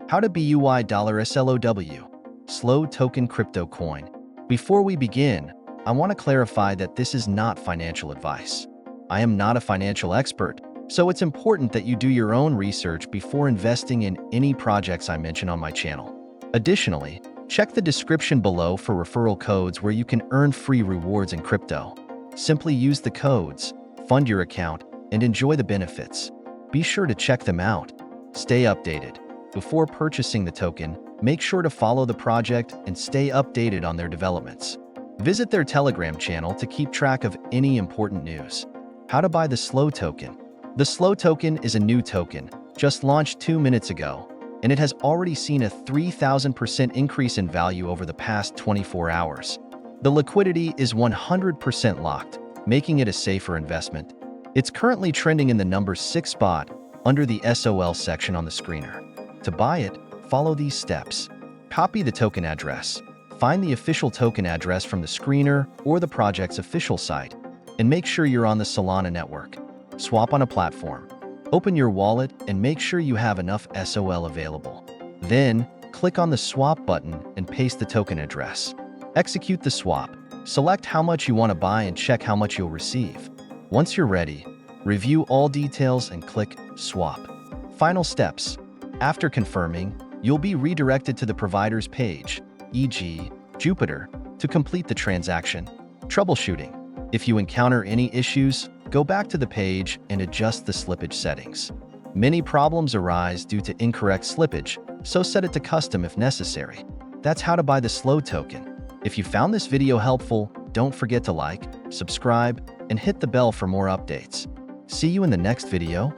How to BUY$SLOW, Slow Token Crypto Coin. Before we begin, I want to clarify that this is not financial advice. I am not a financial expert, so it's important that you do your own research before investing in any projects I mention on my channel. Additionally, check the description below for referral codes where you can earn free rewards in crypto. Simply use the codes, fund your account, and enjoy the benefits. Be sure to check them out. Stay updated. Before purchasing the token, make sure to follow the project and stay updated on their developments. Visit their Telegram channel to keep track of any important news. How to buy the Slow Token. The Slow Token is a new token, just launched 2 minutes ago, and it has already seen a 3,000% increase in value over the past 24 hours. The liquidity is 100% locked, making it a safer investment. It's currently trending in the number 6 spot under the SOL section on the screener. To buy it, follow these steps. Copy the token address. Find the official token address from the screener or the project's official site, and make sure you're on the Solana network. Swap on a platform. Open your wallet and make sure you have enough SOL available. Then, click on the swap button and paste the token address. Execute the swap. Select how much you want to buy and check how much you'll receive. Once you're ready, review all details and click Swap. Final steps. After confirming, you'll be redirected to the provider's page, e.g., Jupiter, to complete the transaction. Troubleshooting. If you encounter any issues, go back to the page and adjust the slippage settings. Many problems arise due to incorrect slippage, so set it to custom if necessary. That's how to buy the Slow Token. If you found this video helpful, don't forget to like, subscribe, and hit the bell for more updates. See you in the next video.